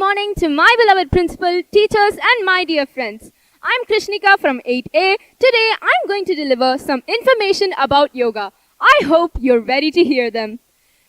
morning to my beloved principal, teachers, and my dear friends. I'm Krishnika from 8A. Today, I'm going to deliver some information about yoga. I hope you're ready to hear them.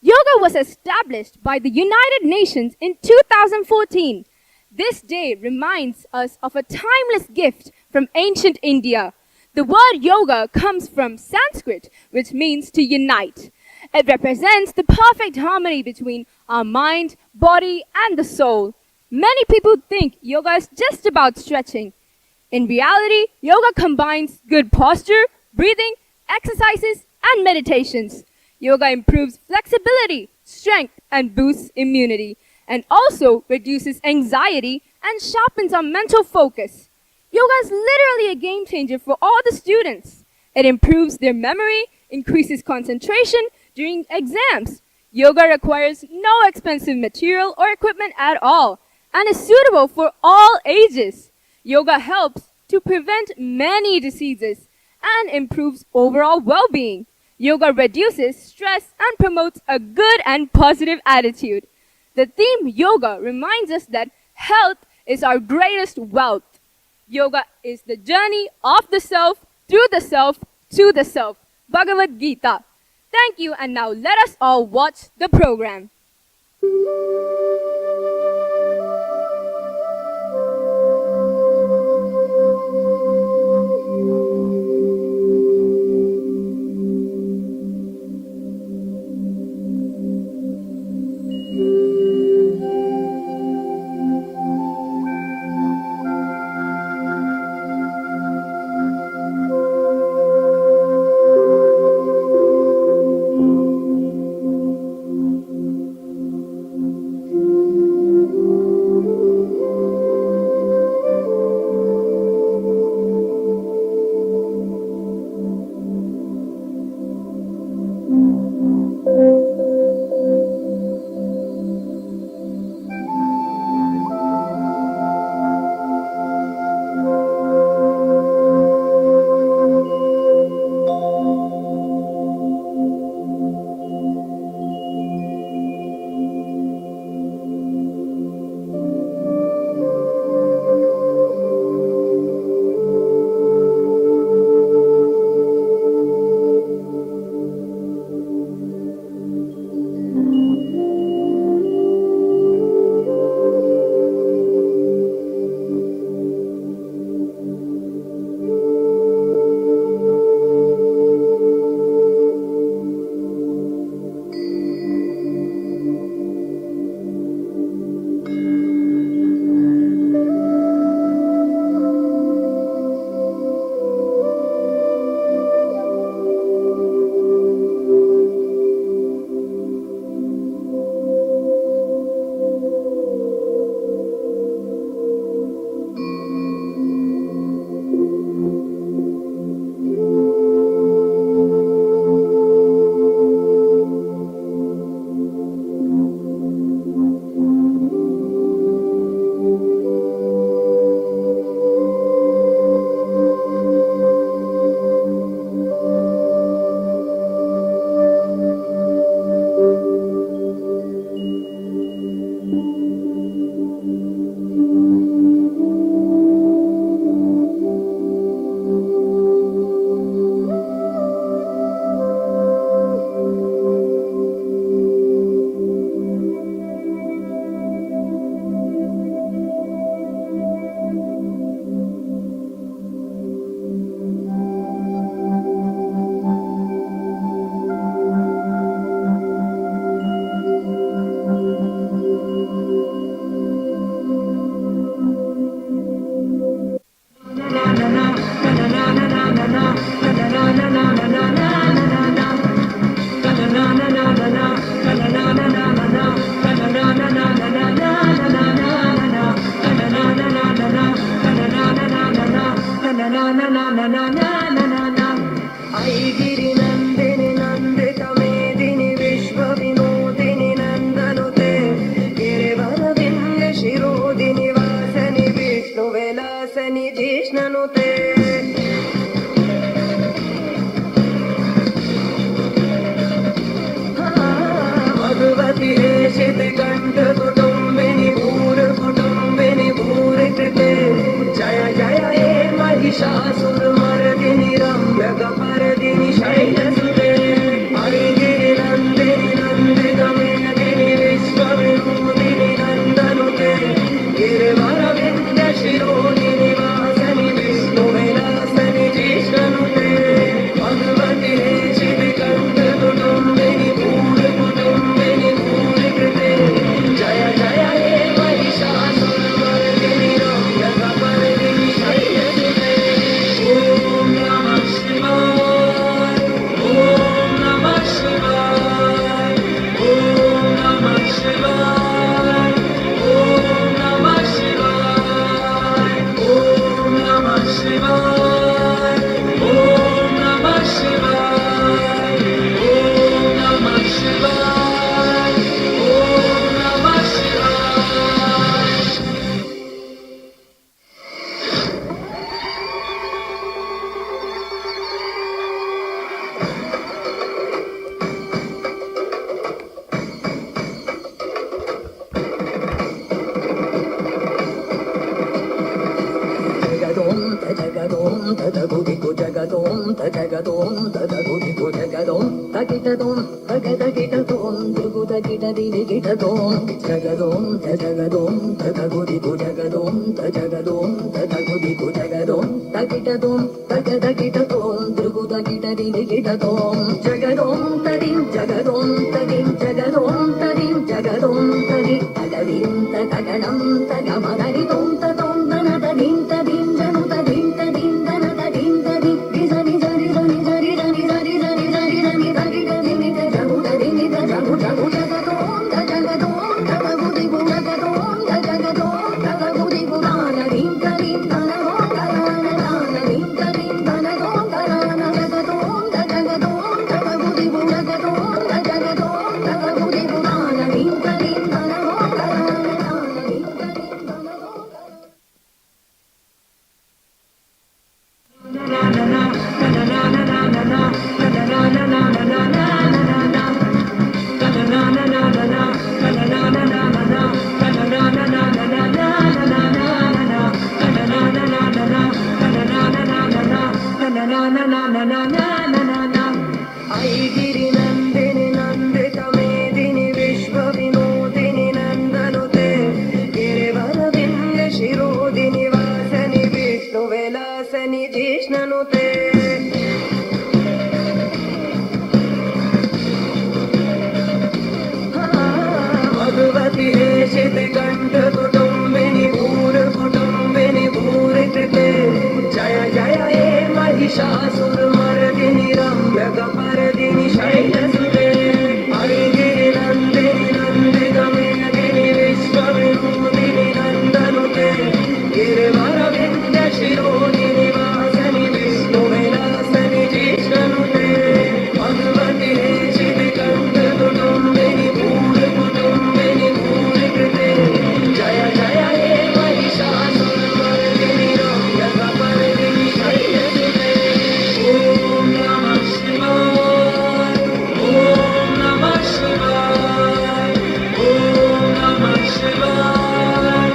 Yoga was established by the United Nations in 2014. This day reminds us of a timeless gift from ancient India. The word yoga comes from Sanskrit, which means to unite. It represents the perfect harmony between our mind, body, and the soul. Many people think yoga is just about stretching. In reality, yoga combines good posture, breathing, exercises, and meditations. Yoga improves flexibility, strength, and boosts immunity, and also reduces anxiety and sharpens our mental focus. Yoga is literally a game changer for all the students. It improves their memory, increases concentration during exams. Yoga requires no expensive material or equipment at all and is suitable for all ages. Yoga helps to prevent many diseases and improves overall well-being. Yoga reduces stress and promotes a good and positive attitude. The theme yoga reminds us that health is our greatest wealth. Yoga is the journey of the self, through the self, to the self. Bhagavad Gita. Thank you, and now let us all watch the program. Bhagwati शित कंठ कुटुंबिनी पूर महिषासुरमर्दिनि रम्यकपर्दिनि शैलसुते ऐगिरि नन्दिनि नन्दितमेदिनि विश्वविनोदिनि नन्दनुते गिरिवरविन्द्यशिरोदिनि वासनि विष्णुविलासनि जिष्णुते भगवति शिविकण्ठकुटुम्बिनि भूरिकुटुम्बिनि भूरिकृते जय जय हे महिषासुरमर्दिनि रम्यकपर्दिनि शैलसुते ॐ नमः शिवाय ॐ नमः शिवाय ॐ नमः शिवाय ॐ नमः शिवाय ॐ नमः शिवाय ॐ नमः शिवाय ॐ नमः शिवाय ॐ नमः शिवाय जगदों तदगुदिगु जगदों तदगुदिगु जगदों तगिटदों तगदगिटदों दुर्गुदगिटदिगिटदों जगदों तदगुदिगु जगदों तदगुदिगु जगदों तगिटदों तगदगिटदों दुर्गुदगिटदिगिटदों जगदों तदिं जगदों तदिं जगदों तदिं जगदों तदि तगदिं तगणं तगमगरिदों तदों तनददिं तदिं जनु तदिं तदिं तनददिं तदिं गिजनि जनि जनि जनि जनि जनि जनि जनि जनि तगि तदिनि तजगु तदिनि तजगु जगु जगदों तदगुदिगु जगदों तदगुदिगु दानदिं तदिं तनगों करान दानदिं तदिं तनगों करान जगदों तदगुदिगु जगदों तदगुदिगु दानदिं तदिं तनगों करान दानदिं तदिं तनगों ऐगिरि नन्दिनि नन्दितमेदिनि विश्वविनोदिनि नन्दनुते गिरिवरविन्द्यशिरोदिनि वासनि विष्णुविलासनि जिष्णुते भगवति शितिकण्ठकुटुम्बिनि भूरिकुटुम्बिनि भूरिकृते जय जय हे महिषासुरमर्दिनि रम्यकपर्दिनि शैलसुते ऐगिरि नन्दिनि नन्दितमेदिनि विश्वविनोदिनि नन्दनुते गिरिवरविन्द्यशिरोदिनि वासनि विष्णुविलासनि जिष्णुते भगवति शितिकण्ठकुटुम्बिनि भूरिकुटुम्बिनि भूरिकृते जय जय हे महिषासुरमर्दिनि रम्यकपर्दिनि शैलसुते ॐ नमः शिवाय ॐ नमः शिवाय ॐ नमः शिवाय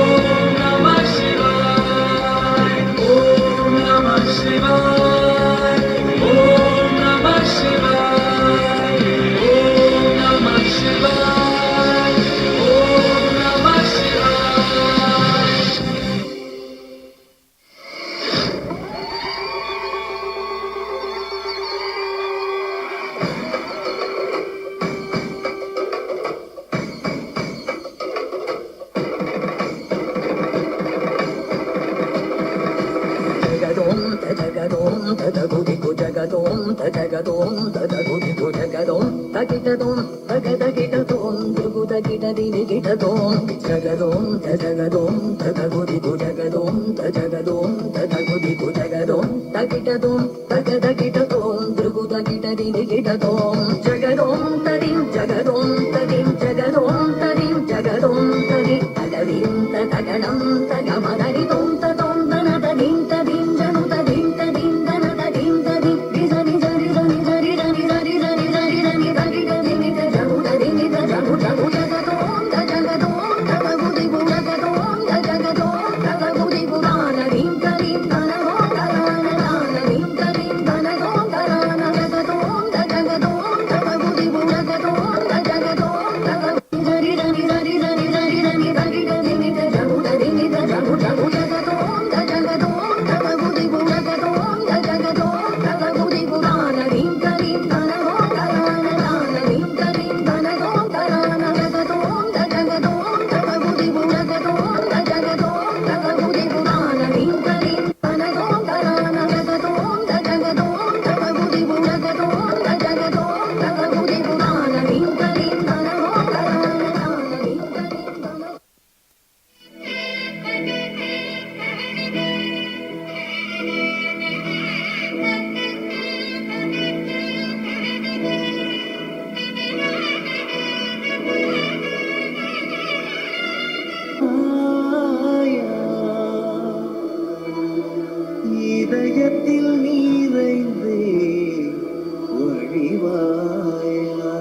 ॐ नमः शिवाय ॐ नमः शिवाय ॐ नमः शिवाय ॐ नमः शिवाय ॐ नमः शिवाय जगदों तदगुदिगु जगदों तदगुदिगु जगदों तगिटदों तगदगिटदों दुर्गुदगिटदिगिटदों जगदों तदगुदिगु जगदों तदगुदिगु जगदों तगिटदों तगदगिटदों दुर्गुदगिटदिगिटदों जगदों तदिं जगदों तदिं जगदों तदिं जगदों तदि तगदिं तगणं तगमगरिदों तदों तनददिं तदिं जनु तदिं तदिं तनददिं तदिं गिजनि जनि जनि जनि जनि जनि जनि जनि जनि तगि तदिनि तजगु तदिनि तजगु जगु जगदों तदगुदिगु जगदों तदगुदिगु दानदिं तदिं तनगों இதயத்தில் நீரைந்தே ஒழிவாயா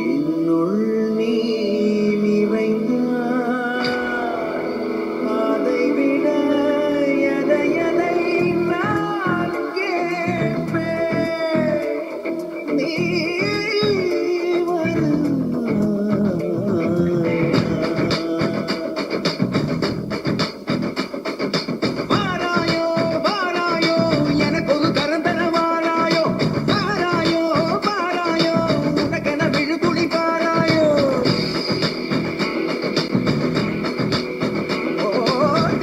என்னுள் நீ நிறைந்தாய் அதை விட எதை எதை நான் கேட்பேன் நீ வாராயோ வாராயோ எனக்கு ஒரு கரந்தன வாராயோ வாராயோ வாராயோ உனக்கென விழுதுளி வாராயோ ஓ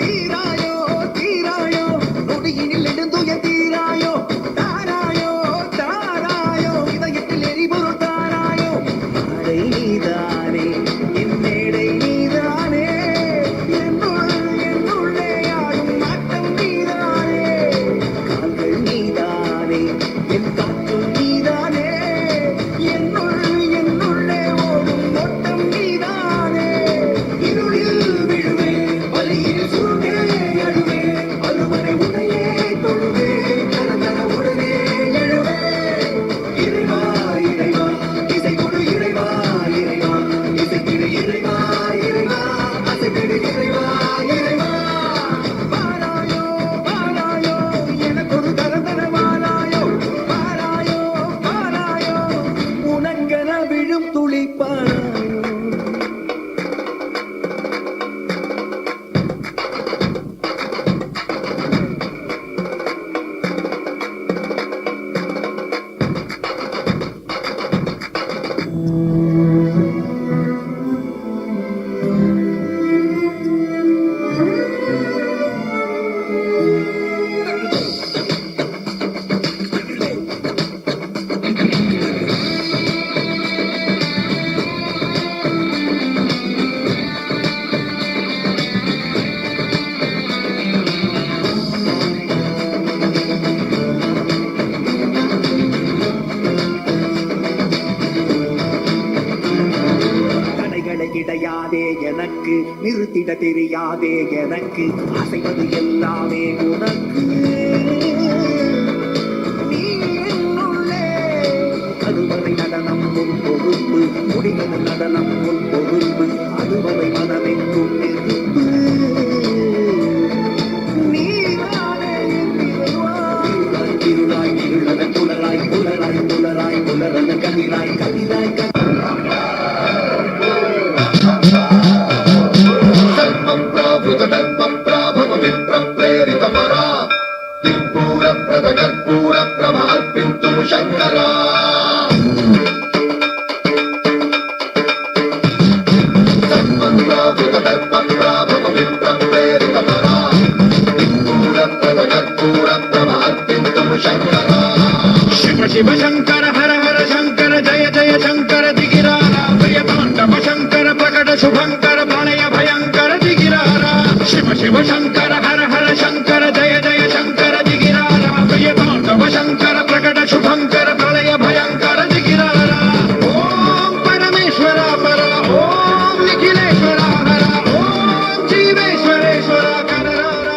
தீராயோ தீராயோ நொடியினில் நெடுந்துய தீராயோ தாராயோ தாராயோ இதயத்தில் எரிபொருள் தாராயோ அடை நீதானே என் மேடை நீதானே என்னுள்ளே ஆடும் ஆட்டம் நீதானே கால்கள் நீதானே என் காற்றும் நீதானே என்னுள்ளே ஓடும் ஓட்டம் நீதானே இருளில் விழுவேன் வலியில் சுருண்டே அழுவேன் அழுவனை உன்னையே தொழுவேன் கரந்தன உடனே எழுவேன் இறைவா இறைவா இசை கொடு இறைவா இறைவா இசைக்கிடு இறைவா இறைவா அசைக்கிடு இறைவா இறைவா வாராயோ வாராயோ எனக்கொரு கரந்தன வாராயோ வாராயோ வாராயோ உனக்கென விழும் துளி பாராயோ தடைகளை கிடையாதே எனக்கு நிறுத்திட தெரியாதே எனக்கு அசைவது எல்லாமே உனக்கு நீ என்னுள்ளே அதுவரை நடனம் உன் பொறுப்பு முடிவது நடனம் உன் பொறுப்பு அதுவரை மனமெங்கும் நெருப்பு நீதானே என் இறைவா. இருளாய் இருளாய் இருளவன் புலராய் புலராய் புலராய் புலரவன் கதிராய் கதிராய் शिव शिव शंकर हर हर शंकर जय जय शंकर दिगिरारा प्रिय तांडव शंकर प्रकट शुभंकर प्रणय भयंकर दिगिरारा शिव शिव शंकर हर हर शंकर जय जय शंकर दिगिरारा प्रिय तांडव शंकर प्रकट शुभंकर प्रणय भयंकर दिगिरारा ओम परमेश्वर पर ओम निखिलेश्वर हर ओम जीवेश्वरेश्वर कररारा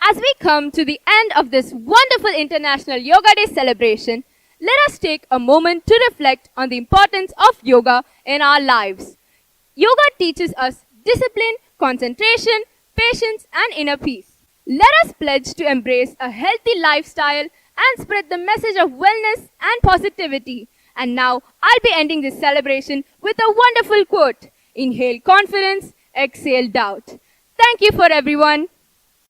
As we come to the end of this wonderful International Yoga Day celebration, let us take a moment to reflect on the importance of yoga in our lives. Yoga teaches us discipline, concentration, patience, and inner peace. Let us pledge to embrace a healthy lifestyle and spread the message of wellness and positivity. And now, I'll be ending this celebration with a wonderful quote. Inhale confidence, exhale doubt. Thank you for everyone.